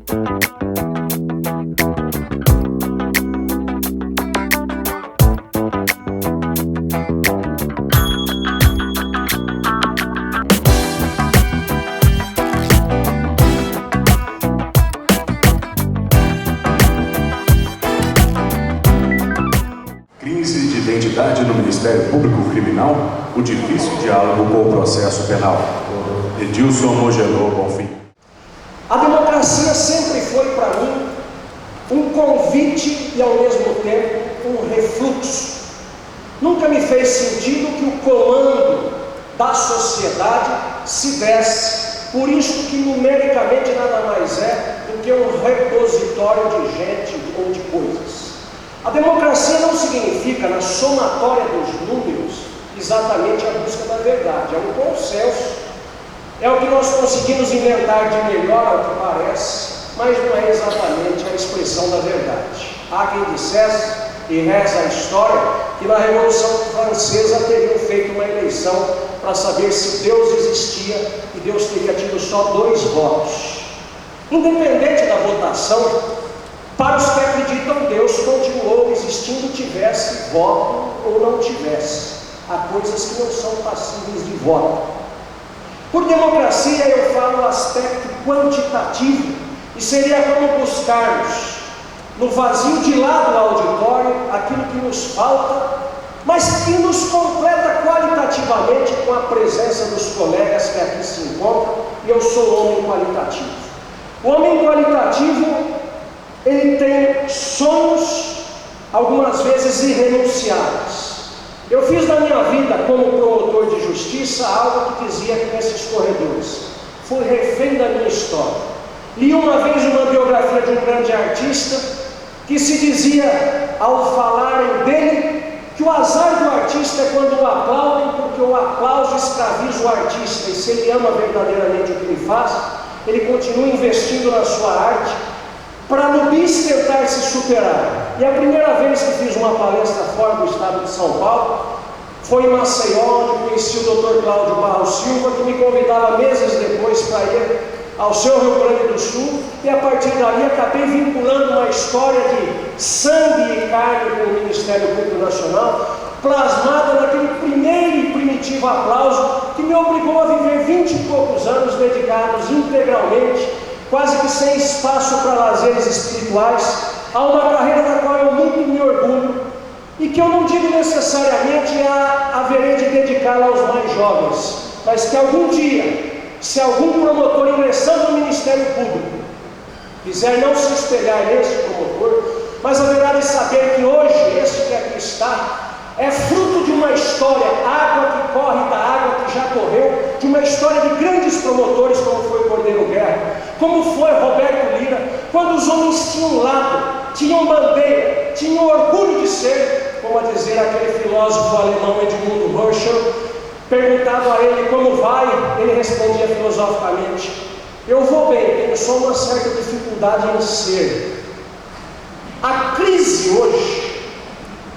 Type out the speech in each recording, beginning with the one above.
Crise de identidade no Ministério Público Criminal, o difícil diálogo com o processo penal. Edilson Mogelô Bonfim. A democracia sempre foi para mim um convite e ao mesmo tempo um refluxo. Nunca me fez sentido que o comando da sociedade se desse, por isso que numericamente nada mais é do que um repositório de gente ou de coisas. A democracia não significa, na somatória dos números, exatamente a busca da verdade, é um consenso, é o que nós conseguimos inventar de melhor ao que parece, mas não é exatamente a expressão da verdade. Há quem dissesse, e reza a história, que na Revolução Francesa teriam feito uma eleição para saber se Deus existia e Deus teria tido só 2 votos. Independente da votação, para os que acreditam, Deus continuou existindo, tivesse voto ou não tivesse. Há coisas que não são passíveis de voto. Por democracia eu falo o aspecto quantitativo, e seria como buscarmos no vazio de lá do auditório aquilo que nos falta, mas que nos completa qualitativamente com a presença dos colegas que aqui se encontram, e eu sou o homem qualitativo. O homem qualitativo, ele tem sonhos, algumas vezes irrenunciáveis. Eu fiz na minha vida, como promotor de justiça, algo que dizia que nesses corredores: fui refém da minha história. Li uma vez uma biografia de um grande artista, que se dizia, ao falarem dele, que o azar do artista é quando o aplaudem, porque o aplauso escraviza o artista, e se ele ama verdadeiramente o que ele faz, ele continua investindo na sua arte, para no bis tentar se superar. E a primeira vez que fiz uma palestra fora do estado de São Paulo foi em Maceió, onde conheci o Dr. Cláudio Barros Silva, que me convidava meses depois para ir ao seu Rio Grande do Sul, e a partir dali acabei vinculando uma história de sangue e carne com o Ministério Público Nacional, plasmada naquele primeiro e primitivo aplauso que me obrigou a viver 20 e poucos anos dedicados integralmente, quase que sem espaço para lazeres espirituais, a uma carreira da qual eu muito me orgulho e que eu não digo necessariamente haverei de dedicá-la aos mais jovens, mas que algum dia, se algum promotor ingressando no Ministério Público quiser não se espelhar nesse promotor, mas haverá de saber que hoje este que aqui está é fruto de uma história, água que corre da água que já correu, de uma história de grandes promotores como foi Cordeiro Guerra, como foi Roberto Lira, quando os homens tinham lado, tinham bandeira, tinham orgulho de ser, como a dizer aquele filósofo alemão Edmund Husserl, perguntado a ele como vai, ele respondia filosoficamente: eu vou bem, tenho só uma certa dificuldade em ser. A crise hoje,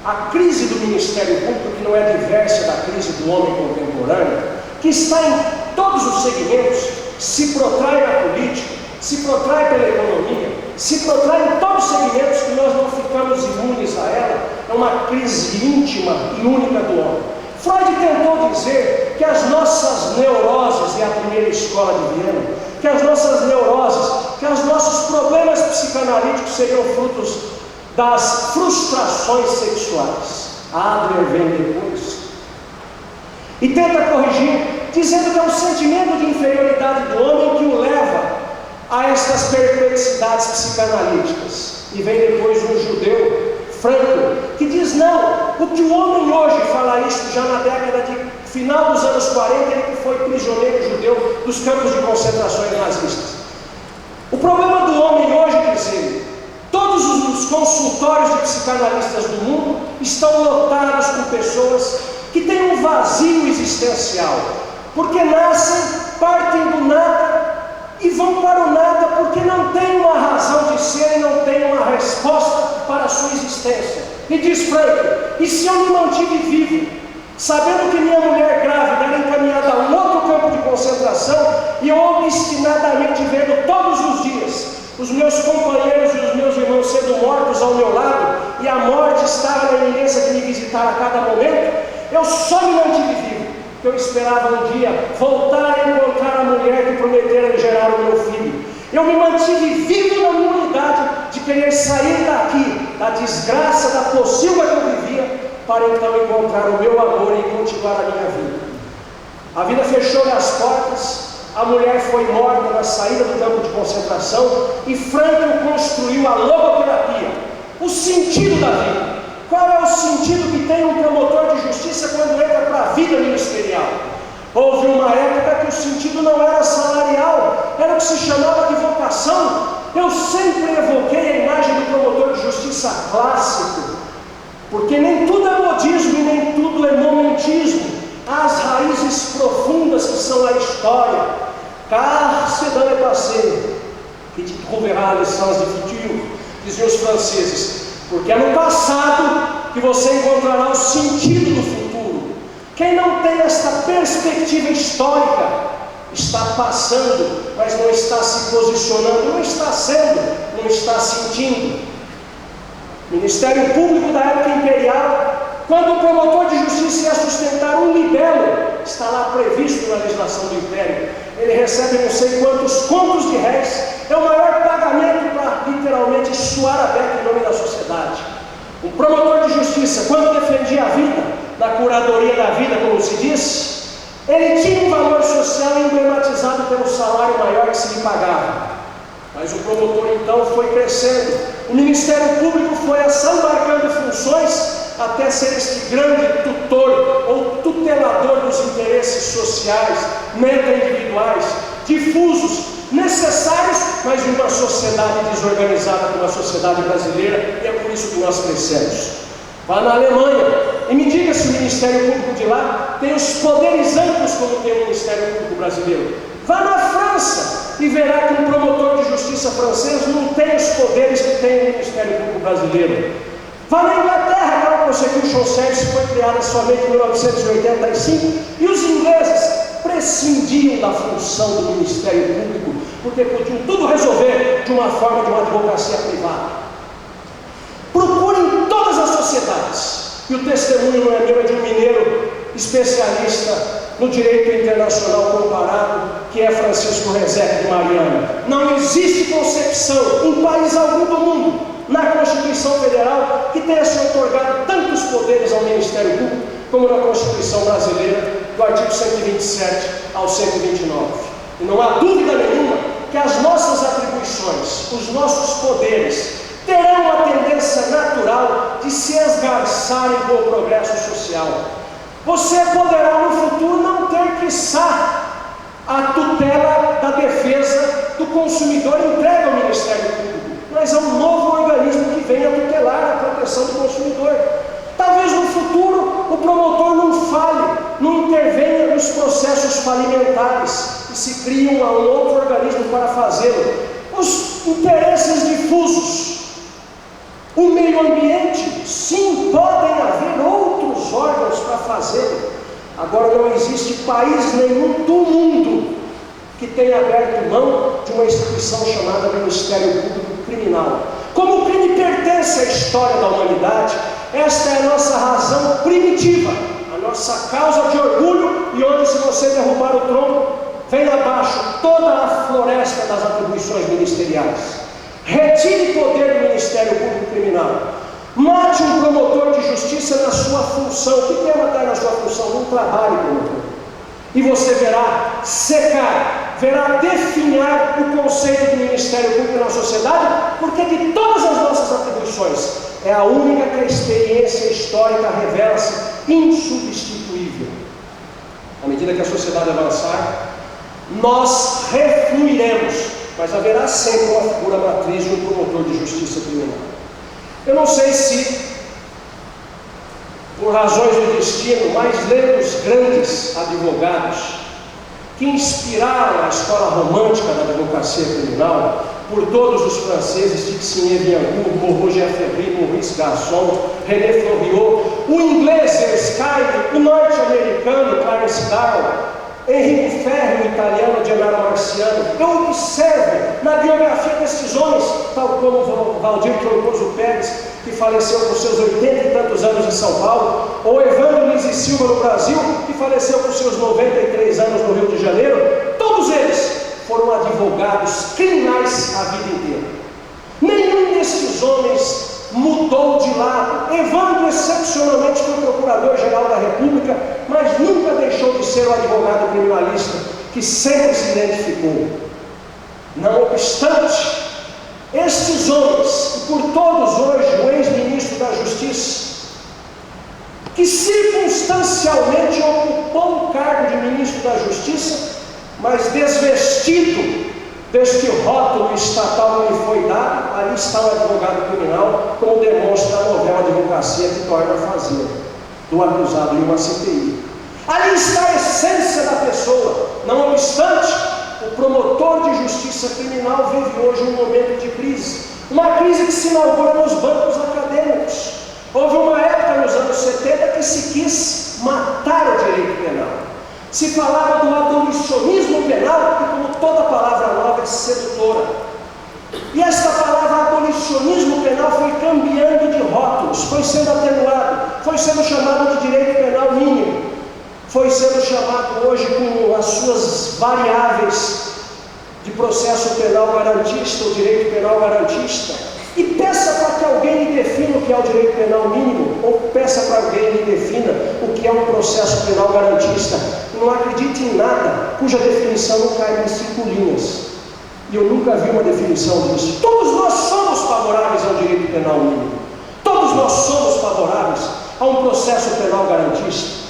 a crise do Ministério Público, que não é diversa da crise do homem contemporâneo, que está em todos os segmentos, se protrai na política, se protrai pela economia, se protrai em todos os segmentos, que nós não ficamos imunes a ela, é uma crise íntima e única do homem. Freud tentou dizer que as nossas neuroses, é a primeira escola de Viena, que as nossas neuroses, que os nossos problemas psicanalíticos seriam frutos das frustrações sexuais. Adler vem depois e tenta corrigir, dizendo que é um sentimento de inferioridade do homem que o leva a estas perplexidades psicanalíticas. E vem depois um judeu, Franco, que diz não, o que o homem hoje fala isso já na década de final dos anos 40, ele que foi prisioneiro judeu dos campos de concentrações nazistas. O problema do homem hoje, diz ele, todos os consultórios de psicanalistas do mundo estão lotados com pessoas que têm um vazio existencial, porque nascem, partem do nada e vão para o nada porque não tem uma razão de ser e não tem uma resposta para a sua existência. E diz Frank: e se eu me mantive vivo, sabendo que minha mulher grávida era encaminhada a um outro campo de concentração, e eu obstinadamente vendo todos os dias os meus companheiros e os meus irmãos sendo mortos ao meu lado, e a morte estava na iminência de me visitar a cada momento, eu só me mantive vivo, porque eu esperava um dia voltar a encontrar a mulher que prometera me gerar o meu filho. Eu me mantive vivo na minha unidade de querer sair daqui, da desgraça, da pocilga que eu vivia, para então encontrar o meu amor e continuar a minha vida. A vida fechou-lhe as portas, a mulher foi morta na saída do campo de concentração e Frankl construiu a logoterapia, o sentido da vida. Qual é o sentido que tem um promotor de justiça quando entra para a vida ministerial? Houve uma época que o sentido não era salarial, era o que se chamava de vocação. Eu sempre evoquei a imagem do promotor de justiça clássico, porque nem tudo é modismo e nem tudo é momentismo. Há as raízes profundas que são a história. Car c'est dans le passé que tu trouveras les sens du futur, diziam os franceses, porque é no passado que você encontrará o sentido do futuro. Quem não tem esta perspectiva histórica está passando, mas não está se posicionando, não está sendo, não está sentindo. Ministério Público da época imperial, quando o promotor de justiça ia sustentar um libelo, está lá previsto na legislação do Império, ele recebe não sei quantos contos de réis, é o maior pagamento para literalmente suar a beca em nome da sociedade. Um promotor de justiça, quando defendia a vida, na curadoria da vida, como se diz, ele tinha um valor social emblematizado pelo salário maior que se lhe pagava. Mas o promotor então foi crescendo, o Ministério Público foi assambarcando funções até ser este grande tutor ou tutelador dos interesses sociais, meta-individuais, difusos, necessários, mas em uma sociedade desorganizada como a sociedade brasileira, e é por isso que nós crescemos. Vá na Alemanha e me diga se o Ministério Público de lá tem os poderes amplos como tem o Ministério Público brasileiro. Vá na França e verá que um promotor de justiça francês não tem os poderes que tem o Ministério Público brasileiro. Vá na Inglaterra, que a Prosecution Service foi criada somente em 1985, e os ingleses prescindiam da função do Ministério Público, porque podiam tudo resolver de uma forma de uma advocacia privada. Procurem todas as sociedades, e o testemunho não é meu, é de um mineiro especialista no direito internacional comparado, que é Francisco Rezec de Mariana. Não existe concepção em país algum do mundo, na Constituição Federal, que tenha se otorgado tantos poderes ao Ministério Público, como na Constituição Brasileira, do artigo 127 ao 129. E não há dúvida nenhuma que as nossas atribuições, os nossos poderes, terão uma tendência natural de se esgarçarem com o progresso social. Você poderá no futuro não ter, quiçá, a tutela da defesa do consumidor entregue ao Ministério Público, mas é um novo organismo que vem a tutelar a proteção do consumidor. Talvez no futuro o promotor não fale, não intervenha nos processos falimentares e se crie um outro organismo para fazê-lo. Os interesses difusos, o meio ambiente, sim, podem haver outros órgãos para fazê-lo. Agora, não existe país nenhum do mundo que tenha aberto mão de uma instituição chamada Ministério Público Criminal. Como o crime pertence à história da humanidade, esta é a nossa razão primitiva, a nossa causa de orgulho, e onde, se você derrubar o tronco, vem abaixo toda a floresta das atribuições ministeriais. Retire poder do Ministério Público Criminal. Mate um promotor de justiça na sua função. O que é matar na sua função? Não trabalhe, promotor. E você verá secar, verá definhar o conceito do Ministério Público na sociedade, porque de todas as nossas atribuições, é a única que a experiência histórica revela-se insubstituível. À medida que a sociedade avançar, nós refluiremos, mas haverá sempre uma figura matriz de um promotor de justiça criminal. Eu não sei se, por razões do destino, mas lendo os grandes advogados que inspiraram a escola romântica da advocacia criminal, por todos os franceses, Tixinien Biancourt, Roger Ferry, Maurice Garçon, René Floriot, o inglês Erskine, o norte-americano Clarence Darrow, Enrico Ferri, o italiano Gennaro Marciano. Eu observo na biografia desses homens, tal como Valdir Troncoso Pérez, que faleceu com seus 80 e tantos anos em São Paulo, ou Evandro Luiz e Silva no Brasil, que faleceu com seus 93 anos no Rio de Janeiro. Todos eles foram advogados criminais a vida inteira. Nenhum desses homens mudou de lado. Evandro excepcionalmente foi procurador-geral da República, mas nunca deixou de ser o advogado criminalista que sempre se identificou. Não obstante, estes homens, e por todos hoje o ex-ministro da Justiça, que circunstancialmente ocupou o cargo de ministro da Justiça, mas desvestido deste rótulo estatal que lhe foi dado, ali está o advogado criminal, como demonstra a novela Advocacia que torna a fazer do acusado em uma CPI. Ali está a essência da pessoa. Não obstante, o promotor de justiça criminal vive hoje um momento de crise. Uma crise que se inaugura nos bancos acadêmicos. Houve uma época nos anos 70 que se quis matar o direito penal. Se falava do abolicionismo penal, que como toda palavra nova é sedutora. E esta palavra abolicionismo penal foi cambiando de rótulos, foi sendo atenuado, foi sendo chamado de direito penal mínimo, foi sendo chamado hoje com as suas variáveis de processo penal garantista, ou direito penal garantista. E peça para que alguém lhe defina o que é o direito penal mínimo, ou peça para alguém lhe defina o que é um processo penal garantista. Não acredite em nada cuja definição não cai em 5 linhas. E eu nunca vi uma definição disso. Todos nós somos favoráveis ao direito penal mínimo. Todos nós somos favoráveis a um processo penal garantista.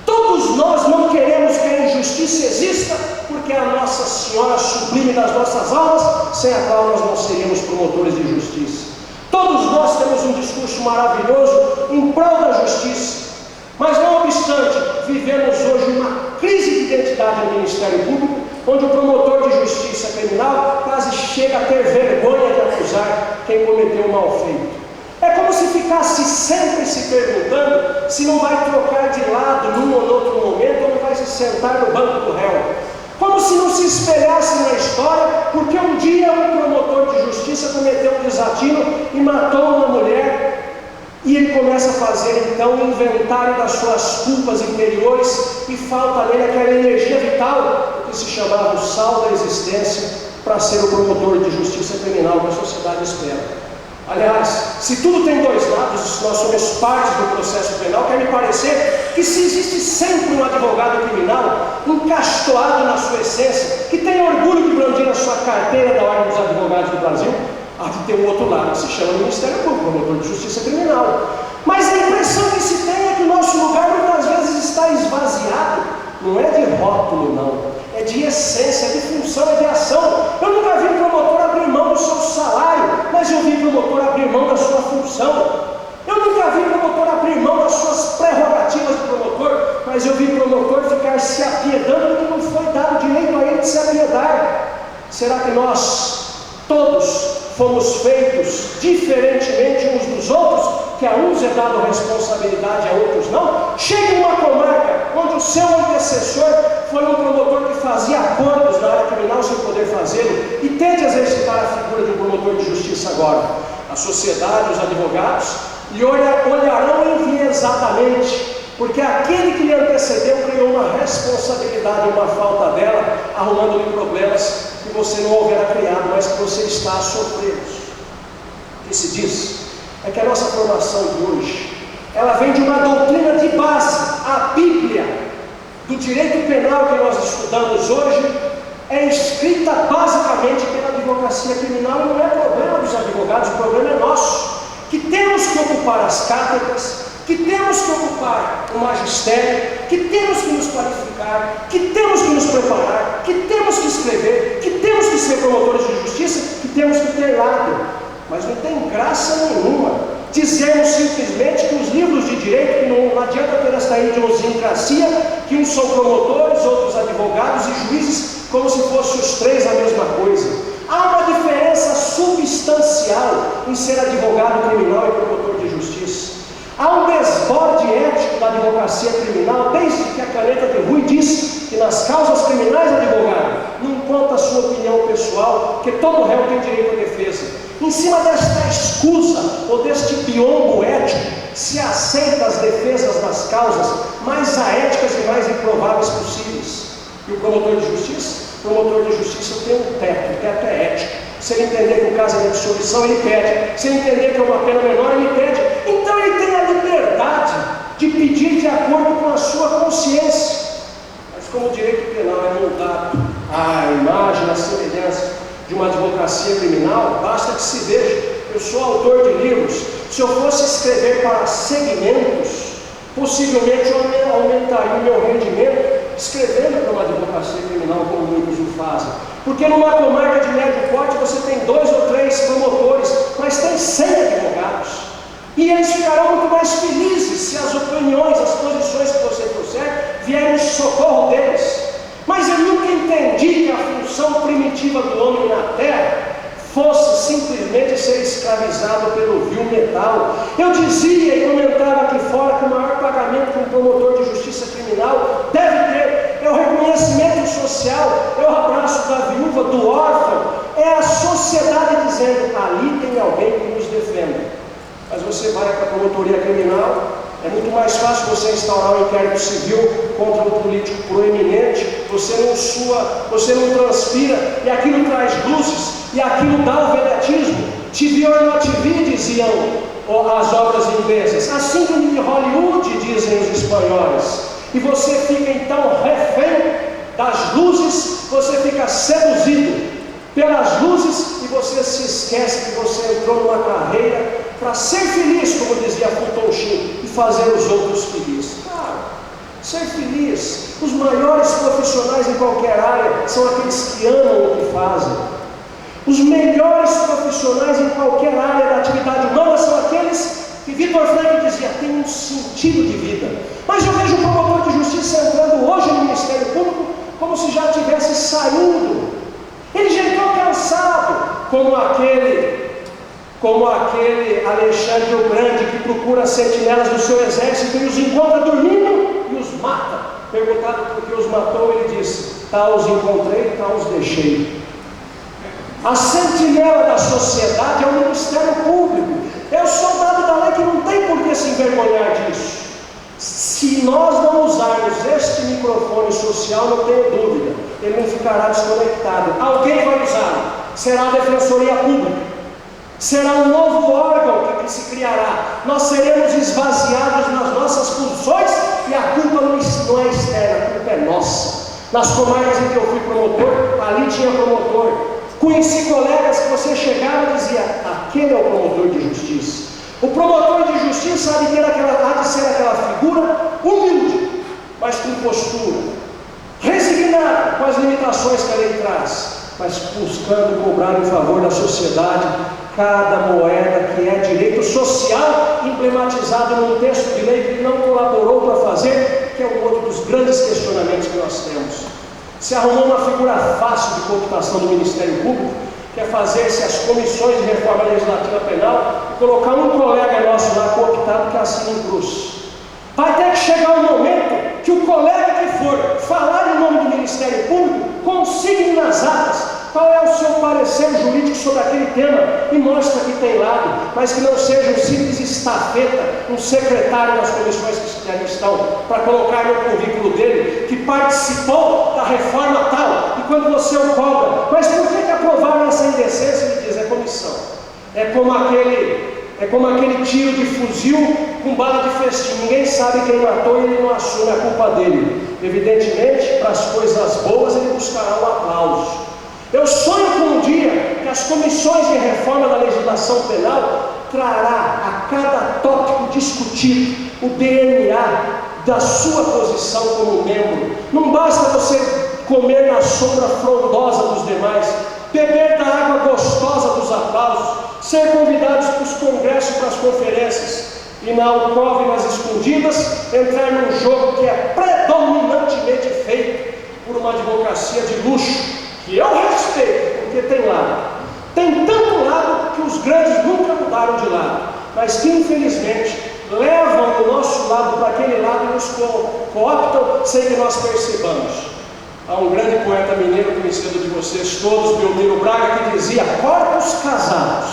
Todos nós não queremos que a injustiça exista, porque é a Nossa Senhora sublime das nossas almas, sem a qual nós não seríamos promotores de justiça. Todos nós temos um discurso maravilhoso em prol da justiça, mas não obstante, vivemos hoje uma crise de identidade no Ministério Público, onde o promotor de justiça criminal quase chega a ter vergonha de acusar quem cometeu um mal feito. É como se ficasse sempre se perguntando se não vai trocar de lado num ou outro momento, ou não vai se sentar no banco do réu. Como se não se espelhasse na história, porque um dia um promotor de justiça cometeu um desatino e matou uma mulher, e ele começa a fazer então um inventário das suas culpas interiores, e falta nele aquela energia vital, que se chamava o sal da existência, para ser o promotor de justiça criminal que a sociedade espera. Aliás, se tudo tem dois lados, nós somos partes do processo penal, quer me parecer que se existe sempre um advogado criminal encastoado na sua essência, que tem orgulho de brandir a sua carteira da Ordem dos Advogados do Brasil, há de ter um outro lado, que se chama Ministério Público, promotor de justiça criminal. Mas a impressão que se tem é que o nosso lugar muitas vezes está esvaziado, não é de rótulo não, é de essência, é de função, é de ação. Eu nunca vi um promotor abrir mão do seu salário, mas eu vi promotor abrir mão da sua função. Eu nunca vi promotor abrir mão das suas prerrogativas de promotor, mas eu vi promotor ficar se apiedando porque não foi dado direito a ele de se apiedar. Será que nós todos fomos feitos diferentemente uns dos outros, que a uns é dado responsabilidade, a outros não? Chega em uma comarca onde o seu antecessor foi um promotor que fazia acordos na área criminal sem poder fazê-lo, e tente exercitar a figura de um promotor de justiça agora. A sociedade, os advogados, lhe olharão enviesadamente, porque aquele que lhe antecedeu criou uma responsabilidade, uma falta dela, arrumando-lhe problemas que você não houvera criado, mas que você está a sofrer. O que se diz é que a nossa formação de hoje, ela vem de uma doutrina de base. A Bíblia do direito penal que nós estudamos hoje é escrita basicamente pela advocacia criminal, e não é problema dos advogados, o problema é nosso, que temos que ocupar as cátedras, que temos que ocupar o magistério, que temos que nos qualificar, que temos que nos preparar, que temos que escrever, que temos que ser promotores de justiça, que temos que ter lado. Mas não tem graça nenhuma dizermos simplesmente que os livros de direito, que não adianta ter esta idiosincrasia, que uns são promotores, outros advogados e juízes, como se fossem os três a mesma coisa. Há uma diferença substancial em ser advogado criminal e promotor de justiça. Há um desborde ético da advocacia criminal, desde que a caneta de Rui disse que nas causas criminais, advogado, não conta a sua opinião pessoal, que todo réu tem direito à defesa. Em cima desta escusa, ou deste biombo ético, se aceita as defesas das causas mais aéticas e mais improváveis possíveis. E o promotor de justiça? O promotor de justiça tem um teto, o teto é ético. Se ele entender que o caso é de absolvição, ele pede. Se ele entender que é uma pena menor, ele pede. Então ele tem a liberdade de pedir de acordo com a sua consciência. Mas como o direito penal é moldado à imagem, à semelhança de uma advocacia criminal, basta que se veja. Eu sou autor de livros. Se eu fosse escrever para segmentos, possivelmente eu aumentaria o meu rendimento escrevendo para uma advocacia criminal, como muitos o fazem. Porque numa comarca de médio porte você tem 2 ou 3 promotores, mas tem 100 advogados. E eles ficarão muito mais felizes se as opiniões, as posições que você trouxer vierem em socorro deles. Mas eu nunca entendi que a função primitiva do homem na terra fosse simplesmente ser escravizado pelo vil metal. Eu dizia e comentava aqui fora que o maior pagamento que um promotor de justiça criminal deve ter é o reconhecimento social, é o abraço da viúva, do órfão, é a sociedade dizendo: ali tem alguém que nos defenda. Mas você vai para a promotoria criminal, é muito mais fácil você instaurar um inquérito civil contra um político proeminente, você não sua, você não transpira, e aquilo traz luzes, e aquilo dá o vedatismo. Te vi ou não te vi, diziam as obras inglesas. Assim que em Hollywood, dizem os espanhóis. E você fica então refém das luzes, você fica seduzido pelas luzes, e você se esquece que você entrou numa carreira para ser feliz, como dizia Fulton Sheen, e fazer os outros felizes. Claro, ser feliz. Os maiores profissionais em qualquer área são aqueles que amam o que fazem. Os melhores profissionais em qualquer área da atividade humana são aqueles que Victor Frankl dizia, tem um sentido de vida. Mas eu vejo o promotor de justiça entrando hoje no Ministério Público como se já tivesse saindo. Ele já entrou cansado, como aquele Alexandre o Grande que procura sentinelas do seu exército e os encontra dormindo e os mata. Perguntado por que os matou, ele disse: tal os encontrei, tal os deixei. A sentinela da sociedade é o Ministério Público, é o soldado da lei que não tem por que se envergonhar disso. Se nós não usarmos este microfone social, não tenho dúvida, ele não ficará desconectado. Alguém vai usá-lo. Será a Defensoria Pública, será um novo órgão que se criará. Nós seremos esvaziados nas nossas funções e a culpa não é externa, a culpa é nossa. Nas comarcas em que eu fui promotor, ali tinha promotor. Conheci colegas que você chegava e dizia: aquele é o promotor de justiça. O promotor de justiça há de ser aquela figura humilde, mas com postura, resignada com as limitações que a lei traz, mas buscando cobrar em favor da sociedade cada moeda que é direito social, emblematizado num texto de lei que ele não colaborou para fazer, que é um outro dos grandes questionamentos que nós temos. Se arrumou uma figura fácil de computação do Ministério Público, que é fazer-se as comissões de reforma legislativa penal e colocar um colega nosso lá cooptado que assina em cruz. Vai ter que chegar um momento que o colega que for falar em nome do Ministério Público consigne nas atas qual é o seu parecer jurídico sobre aquele tema e mostra que tem lado, mas que não seja um simples estafeta, um secretário das comissões que ali estão, para colocar no currículo dele que participou da reforma tal, e quando você o cobra, mas por que aprovaram essa indecência? Ele diz: é comissão. É como aquele tiro de fuzil com bala de festim, ninguém sabe quem matou e ele não assume a culpa dele. Evidentemente, para as coisas boas ele buscará um aplauso. Eu sonho com um dia que as comissões de reforma da legislação penal trará a cada tópico discutido o DNA da sua posição como membro. Não basta você comer na sombra frondosa dos demais, beber da água gostosa dos aplausos, ser convidados para os congressos, para as conferências, e na alcova e nas escondidas entrar num jogo que é predominantemente feito por uma advocacia de luxo, que eu respeito, porque tem lado. Tem tanto lado que os grandes nunca mudaram de lado, mas que infelizmente levam o nosso lado para aquele lado e nos cooptam sem que nós percebamos. Há um grande poeta mineiro conhecido de vocês todos, Belmiro Braga, que dizia: corpos casados,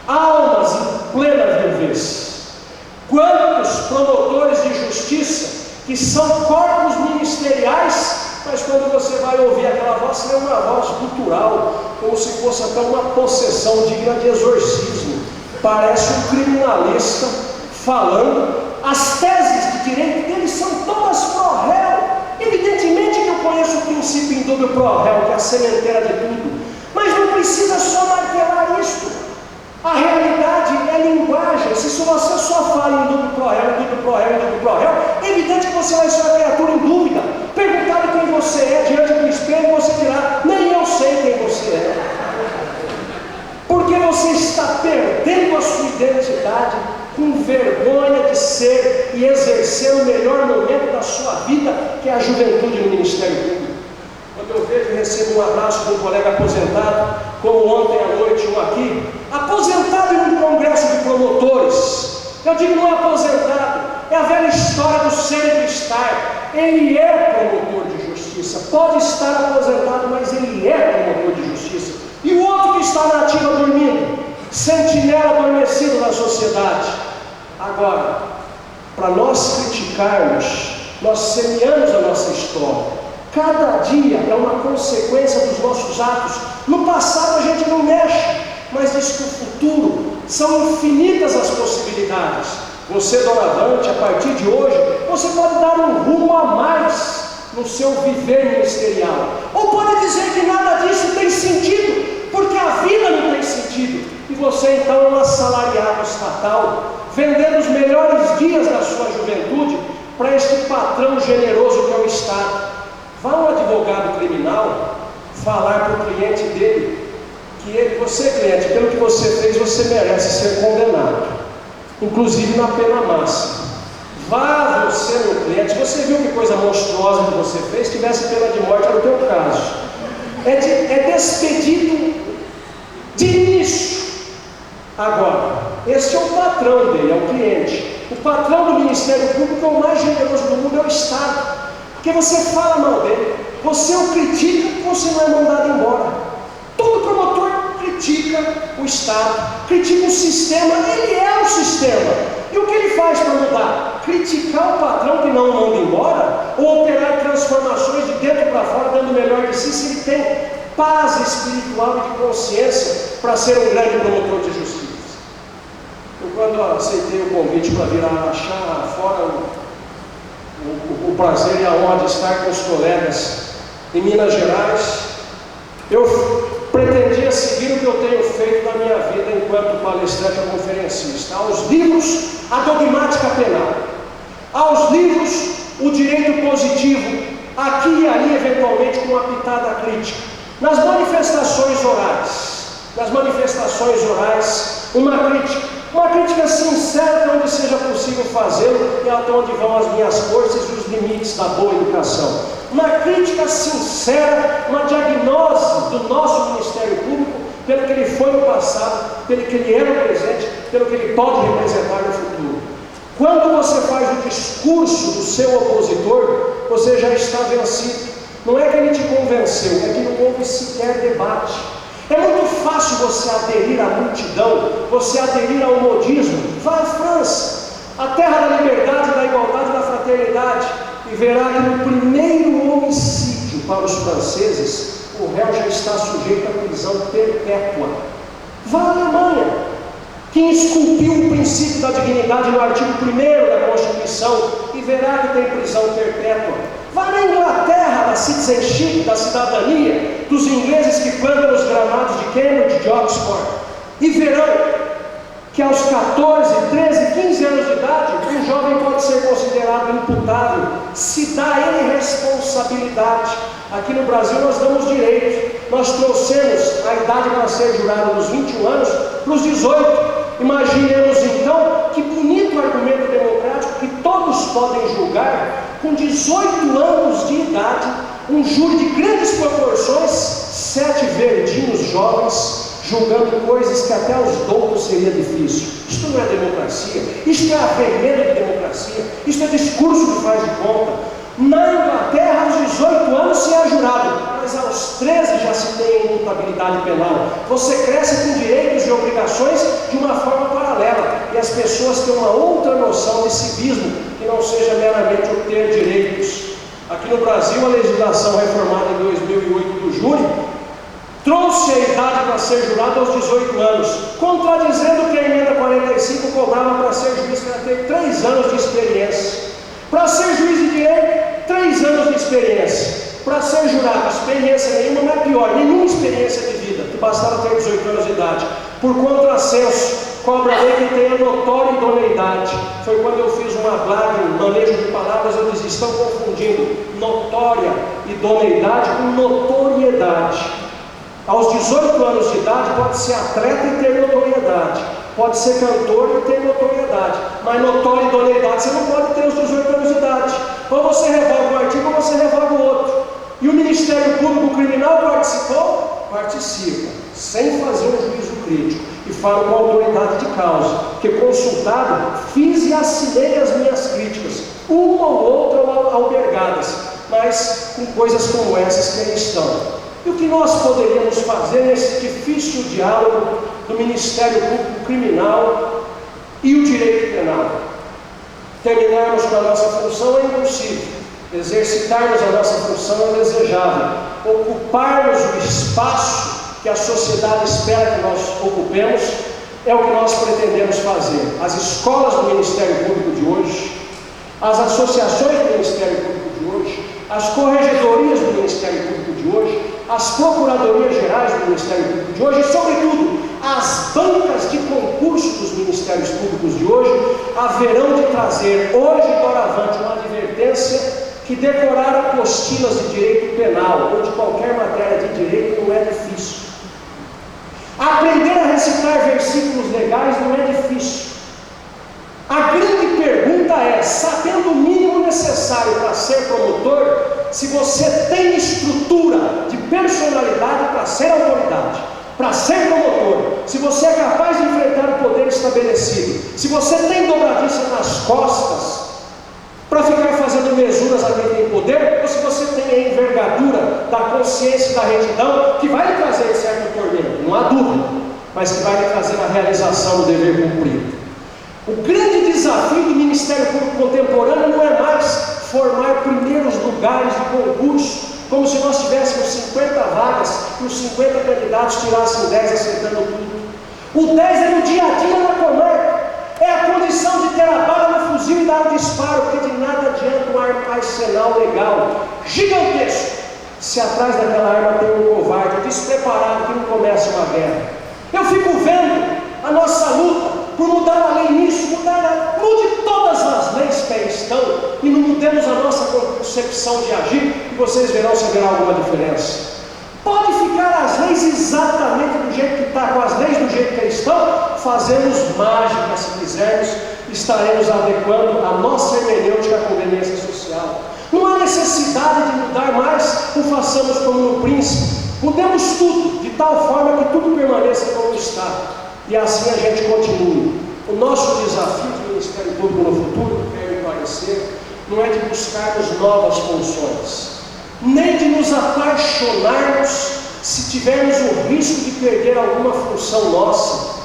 almas em plena viuvez. Quantos promotores de justiça que são corpos ministeriais, mas quando você vai ouvir aquela voz, é uma voz gutural, como se fosse até uma possessão digna de exorcismo. Parece um criminalista falando. As teses de direito dele são todas pro réu. Evidentemente que eu conheço o princípio em dúvio pro réu, que é a sementeira de tudo, mas não precisa só martelar isto. A realidade é linguagem. Se você só fala em dúvio pro réu, em dúvio pro réu, em dúvio pro réu, é evidente que você vai ser uma criatura em dúvida. Perguntado quem você é diante do espelho, você dirá: nem eu sei quem você é. Porque você está perdendo a sua identidade, com vergonha de ser e exercer o melhor momento da sua vida, que é a juventude no Ministério Público. Quando eu vejo e recebo um abraço de um colega aposentado, como ontem à noite um aqui, aposentado em um congresso de promotores. Eu digo, não é aposentado, é a velha história do ser e do estar. Ele é promotor de justiça, pode estar aposentado, mas ele é promotor de justiça. E o outro que está na ativa dormindo, sentinela adormecido na sociedade. Agora, para nós criticarmos, nós semeamos a nossa história. Cada dia é uma consequência dos nossos atos. No passado a gente não mexe, mas diz que o futuro são infinitas as possibilidades. Você, doravante, a partir de hoje, você pode dar um rumo a mais no seu viver ministerial. Ou pode dizer que nada disso tem sentido, porque a vida não tem sentido. E você então é um assalariado estatal, vendendo os melhores dias da sua juventude para este patrão generoso que é o Estado. Vá um advogado criminal falar para o cliente dele que você, cliente, pelo que você fez, você merece ser condenado, inclusive na pena máxima. Vá você, meu cliente, você viu que coisa monstruosa que você fez, se tivesse pena de morte era o teu caso. É despedido de início. Agora, esse é o patrão dele, é o cliente. O patrão do Ministério Público é o mais generoso do mundo, é o Estado. Porque você fala mal dele, você o critica, você não é mandado embora. Todo promotor critica o Estado, critica o sistema, ele é o sistema. E o que ele faz para mudar? Criticar o patrão que não o manda embora, ou operar transformações de dentro para fora, dando o melhor de si, se ele tem paz espiritual e de consciência para ser um grande promotor de justiça. Eu, quando aceitei o convite para vir achar fora o prazer e a honra de estar com os colegas em Minas Gerais, eu pretendia seguir o que eu tenho feito na minha vida enquanto palestrante ou conferencista. Aos livros, a dogmática penal. Aos livros, o direito positivo, aqui e ali, eventualmente, com uma pitada crítica. Nas manifestações orais, uma crítica sincera até onde seja possível fazê-lo e até onde vão as minhas forças e os limites da boa educação. Uma crítica sincera, uma diagnose do nosso Ministério Público, pelo que ele foi no passado, pelo que ele é no presente, pelo que ele pode representar no futuro. Quando você faz o discurso do seu opositor, você já está vencido. Não é que ele te convenceu, é que não houve sequer debate. É muito fácil você aderir à multidão, você aderir ao modismo. Vá à França, a terra da liberdade, da igualdade e da fraternidade, e verá que no primeiro homicídio para os franceses, o réu já está sujeito à prisão perpétua. Vá à Alemanha, que esculpiu o princípio da dignidade no artigo 1º da Constituição, e verá que tem prisão perpétua. Vá na Inglaterra, da citizenship, da cidadania, dos ingleses que plantam os gramados de Cambridge, de Oxford, e verão que aos 14, 13, 15 anos de idade, um jovem pode ser considerado imputável, se dá a ele responsabilidade. Aqui no Brasil nós damos direito, nós trouxemos a idade para ser jurado dos 21 anos para os 18. Imaginemos então que bonito argumento democrático que todos podem julgar com 18 anos de idade, um júri de grandes proporções, 7 verdinhos jovens, julgando coisas que até aos doutos seria difícil. Isto não é democracia, isto é arremedo de democracia, isto é discurso que faz de conta. Na Inglaterra, aos 18 anos se é jurado, mas aos 13 já se tem imputabilidade penal. Você cresce com direitos e obrigações de uma forma paralela, e as pessoas têm uma outra noção de civismo, que não seja meramente o ter direitos. Aqui no Brasil, a legislação reformada em 2008 do júri trouxe a idade para ser jurado aos 18 anos, contradizendo que a emenda 45 cobrava para ser juiz para ter 3 anos de experiência. Para ser juiz de direito, 3 anos de experiência. Para ser jurado, experiência nenhuma, mas pior, nenhuma experiência de vida, que bastava ter 18 anos de idade. Por contrassenso, cobra a lei que tenha notória idoneidade. Foi quando eu fiz um hablado, um manejo de palavras, eu disse, estão confundindo notória idoneidade com notoriedade. Aos 18 anos de idade, pode ser atleta e ter notoriedade. Pode ser cantor e ter notoriedade, mas notória idoneidade você não pode ter aos 18 anos de idade. Ou você revoga um artigo ou você revoga o outro. E o Ministério Público Criminal participou? Participa, sem fazer um juízo crítico. E falo com autoridade de causa, que consultado, fiz e assinei as minhas críticas, uma ou outra albergadas, mas com coisas como essas que aí estão. E o que nós poderíamos fazer nesse difícil diálogo do Ministério Público Criminal e o direito penal? Terminarmos com a nossa função é impossível, exercitarmos a nossa função é desejável, ocuparmos o espaço que a sociedade espera que nós ocupemos é o que nós pretendemos fazer. As escolas do Ministério Público de hoje, as associações do Ministério Público de hoje, as corregedorias do Ministério Público de hoje, as procuradorias gerais do Ministério Público de hoje e, sobretudo, as bancas de concurso dos Ministérios Públicos de hoje haverão de trazer, hoje doravante, uma advertência que decorar apostilas de direito penal ou de qualquer matéria de direito não é difícil. Aprender a recitar versículos legais não é difícil. A grande pergunta é, sabendo o mínimo necessário para ser promotor, se você tem estrutura de personalidade para ser autoridade, para ser promotor, se você é capaz de enfrentar o poder estabelecido, se você tem dobradiça nas costas para ficar fazendo mesuras a quem tem poder, ou se você tem a envergadura da consciência e da retidão, que vai lhe trazer certo tormento, não há dúvida, mas que vai lhe trazer a realização do dever cumprido. O grande desafio do Ministério Público contemporâneo não é mais formar primeiros lugares de concurso, como se nós tivéssemos 50 vagas e os 50 candidatos tirassem 10 acertando tudo. O 10 é no dia a dia na comarca, é a condição de ter a bala no fuzil e dar o disparo, porque de nada adianta um arsenal legal gigantesco, se atrás daquela arma tem um covarde despreparado que não começa uma guerra. Eu fico vendo a nossa luta por mudar a lei nisso, mude todas as leis que aí estão e não mudemos a nossa concepção de agir, e vocês verão se haverá alguma diferença. Pode ficar as leis exatamente do jeito que está, com as leis do jeito que estão, fazemos mágica se quisermos, estaremos adequando a nossa hermenêutica à conveniência social. Não há necessidade de mudar mais, o façamos como no príncipe. Mudemos tudo, de tal forma que tudo permaneça como está. E assim a gente continua. O nosso desafio do Ministério Público no futuro, quero parecer, não é de buscarmos novas funções, nem de nos apaixonarmos se tivermos o risco de perder alguma função nossa,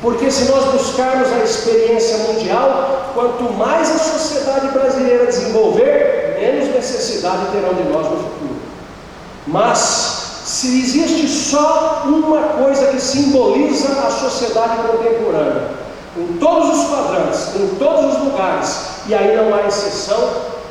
porque se nós buscarmos a experiência mundial, quanto mais a sociedade brasileira desenvolver, menos necessidade terão de nós no futuro. Mas se existe só uma coisa que simboliza a sociedade contemporânea, em todos os quadrantes, em todos os lugares, e aí não há exceção,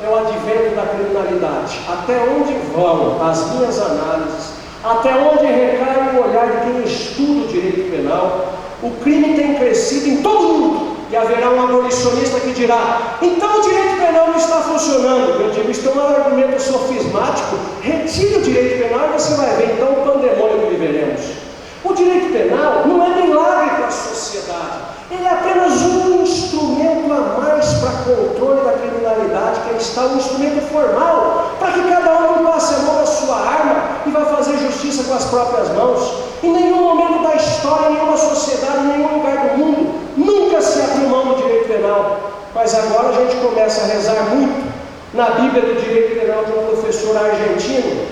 é o advento da criminalidade. Até onde vão as minhas análises, até onde recai o olhar de quem estuda o direito penal, o crime tem crescido em todo o mundo, e haverá um abolicionista que dirá, então o direito penal não está funcionando. Eu digo, isso é um argumento sofismático, retire o direito penal e você vai ver então o pandemônio que viveremos. O direito penal não é milagre para a sociedade, ele é apenas um instrumento a mais para controle da criminalidade, que está um instrumento formal, para que cada um passe a mão na sua arma e vá fazer justiça com as próprias mãos. Em nenhum momento da história Mas agora a gente começa a rezar muito na Bíblia do Direito Penal de um professor argentino,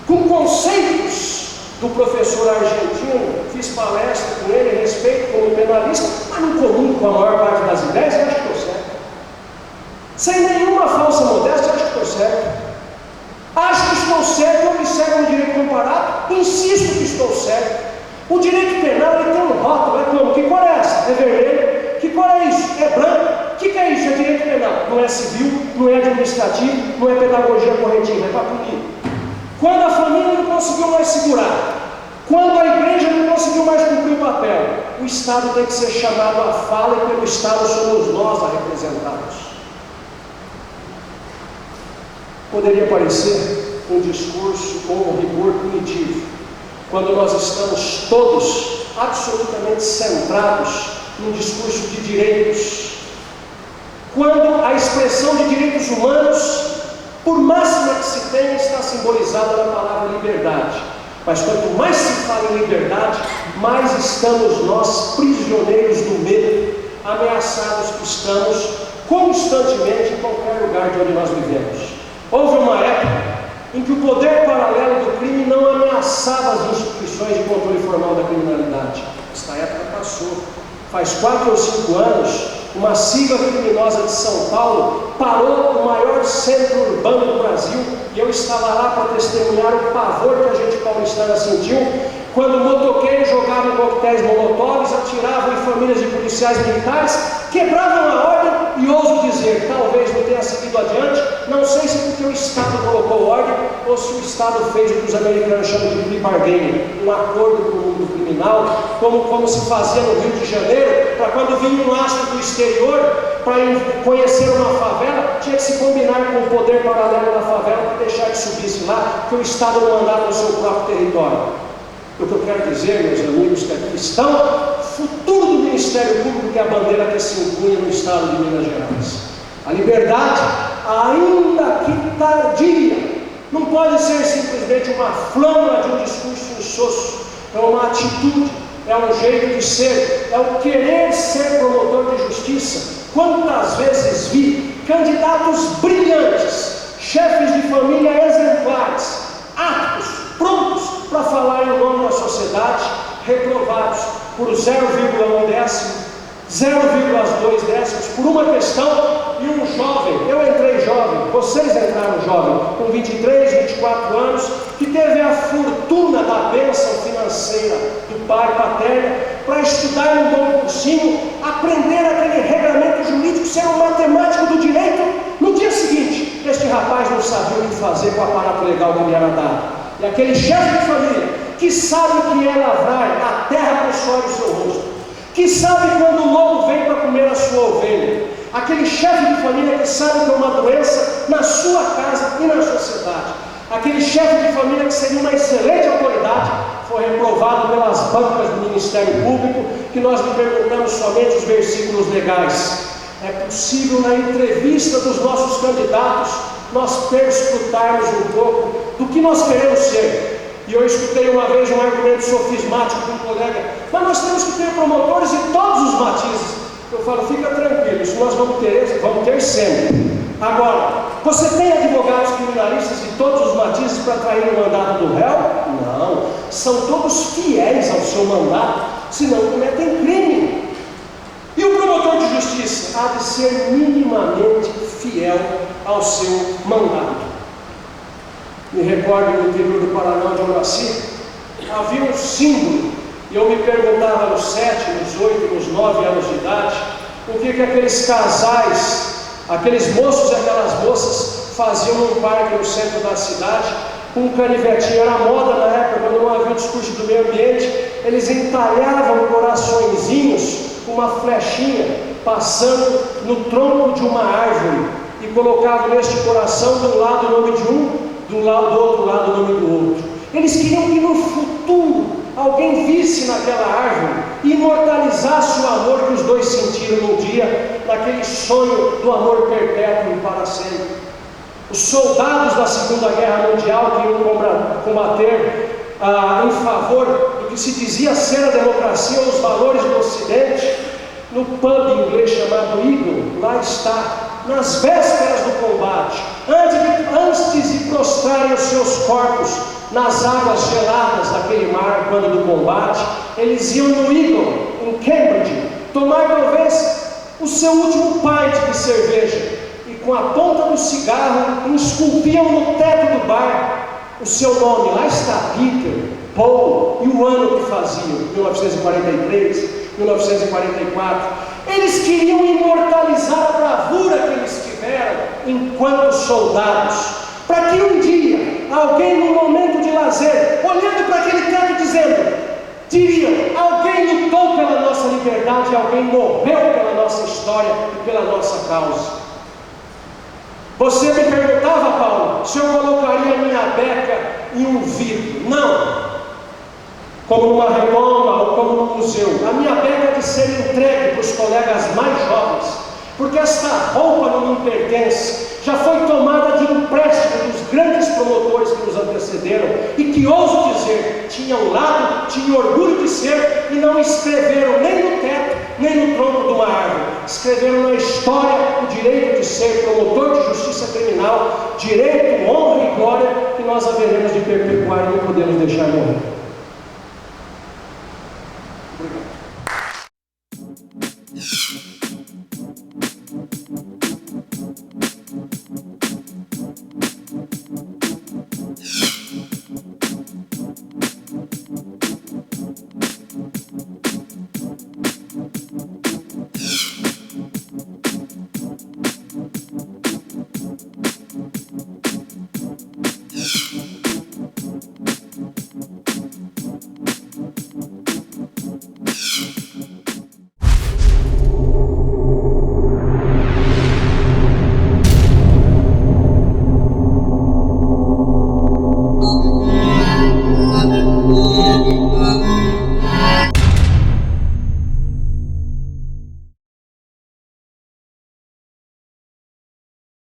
com conceitos do professor argentino. Fiz palestra com ele a respeito como penalista, mas não comungo com a maior parte das ideias, eu acho que estou certo. Sem nenhuma falsa modéstia, acho que estou certo. Acho que estou certo, eu observo o direito comparado, insisto que estou certo. O direito penal ele tem um rótulo, é como? Que cor é essa? É vermelho. Que cor é isso? É branco. O que é isso? É direito penal. Não é civil, não é administrativo, não é pedagogia corretiva, é para punir. Quando a família não conseguiu mais segurar, quando a igreja não conseguiu mais cumprir o papel, o Estado tem que ser chamado à fala, e pelo Estado somos nós a representados. Poderia parecer um discurso com um rigor punitivo, quando nós estamos todos absolutamente centrados num discurso de direitos, quando a expressão de direitos humanos, por máxima que se tenha, está simbolizada na palavra liberdade. Mas quanto mais se fala em liberdade, mais estamos nós prisioneiros do medo, ameaçados que estamos constantemente em qualquer lugar de onde nós vivemos. Houve uma época em que o poder paralelo do crime não ameaçava as instituições de controle formal da criminalidade. Esta época passou. Faz 4 ou 5 anos, uma sigla criminosa de São Paulo parou no maior centro urbano do Brasil, e eu estava lá para testemunhar o pavor que a gente paulistana sentiu quando motoqueiros jogavam coquetéis molotovs, atiravam em famílias de policiais militares, quebravam a ordem e, ouso dizer, talvez não tenha seguido adiante, não sei se porque o Estado colocou ordem ou se o Estado fez o que os americanos chamam de plea bargaining, um acordo com o mundo criminal, como se fazia no Rio de Janeiro, para quando vinha um astro do exterior para conhecer uma favela, tinha que se combinar com o poder paralelo da favela para deixar que subisse lá, que o Estado não mandava no seu próprio território. O que eu quero dizer, meus amigos que aqui estão, futuro do Ministério Público, que é a bandeira que se impunha no estado de Minas Gerais. A liberdade, ainda que tardia, não pode ser simplesmente uma flama de um discurso insosso, é uma atitude, é um jeito de ser, é o querer ser promotor de justiça. Quantas vezes vi candidatos brilhantes, chefes de família exemplares, aptos, prontos para falar em nome da sociedade, reprovados por 0,1 décimo, 0,2 décimos, por uma questão, e um jovem, eu entrei jovem, vocês entraram jovem, com 23, 24 anos, que teve a fortuna da bênção financeira do pai paterno, para estudar um bom cursinho, aprender aquele regramento jurídico, ser um matemático do direito. No dia seguinte, este rapaz não sabia o que fazer com o aparato legal que lhe era dado. E aquele chefe de família, que sabe o que é lavrar a terra com o suor do seu rosto, que sabe quando o lobo vem para comer a sua ovelha, aquele chefe de família que sabe que é uma doença na sua casa e na sociedade, aquele chefe de família que seria uma excelente autoridade, foi reprovado pelas bancas do Ministério Público, que nós lhe perguntamos somente os versículos legais. É possível, na entrevista dos nossos candidatos, nós perscrutarmos um pouco do que nós queremos ser. E eu escutei uma vez um argumento sofismático de um colega: mas nós temos que ter promotores de todos os matizes. Eu falo, fica tranquilo, isso nós vamos ter sempre. Agora, você tem advogados criminalistas de todos os matizes para atrair o mandato do réu? Não, são todos fiéis ao seu mandato, senão cometem crime. E o promotor de justiça há de ser minimamente fiel ao seu mandato. Me recordo no interior do Paraná, onde eu nasci, havia um símbolo, e eu me perguntava nos 7, nos 8, nos 9 anos de idade, o que aqueles casais, aqueles moços e aquelas moças faziam num parque no centro da cidade, com um canivetinho. Era moda na época, quando não havia o discurso do meio ambiente, eles entalhavam coraçõezinhos com uma flechinha passando no tronco de uma árvore e colocavam neste coração de um lado o nome de um, do outro lado o nome do outro. Eles queriam que no futuro alguém visse naquela árvore e imortalizasse o amor que os dois sentiram num dia, naquele sonho do amor perpétuo e para sempre. Os soldados da Segunda Guerra Mundial que iam combater em favor do que se dizia ser a democracia ou os valores do Ocidente, no pub inglês chamado Eagle, lá está, nas vésperas do combate, antes de prostrarem os seus corpos nas águas geladas daquele mar, quando do combate, eles iam no Eagle, em Cambridge, tomar talvez o seu último pint de cerveja, e com a ponta do cigarro esculpiam no teto do bar o seu nome. Lá está Peter, Paul e o ano que faziam, 1943, 1944. Eles queriam imortalizar a bravura que eles tiveram enquanto soldados, para que um dia alguém, num momento de lazer, olhando para aquele teto, diria: alguém lutou pela nossa liberdade, alguém morreu pela nossa história e pela nossa causa. Você me perguntava, Paulo, se eu colocaria a minha beca em um vidro. Não, como numa redoma ou como num museu. A minha beca é de ser entregue para os colegas mais jovens, porque esta roupa não me pertence, já foi tomada de empréstimo dos grandes promotores que nos antecederam e que, ouso dizer, tinham lado, tinham orgulho de ser e não escreveram nem no teto, nem no tronco de uma árvore. Escreveram na história o direito de ser promotor de justiça criminal, direito, honra e glória que nós haveremos de perpetuar e não podemos deixar morrer.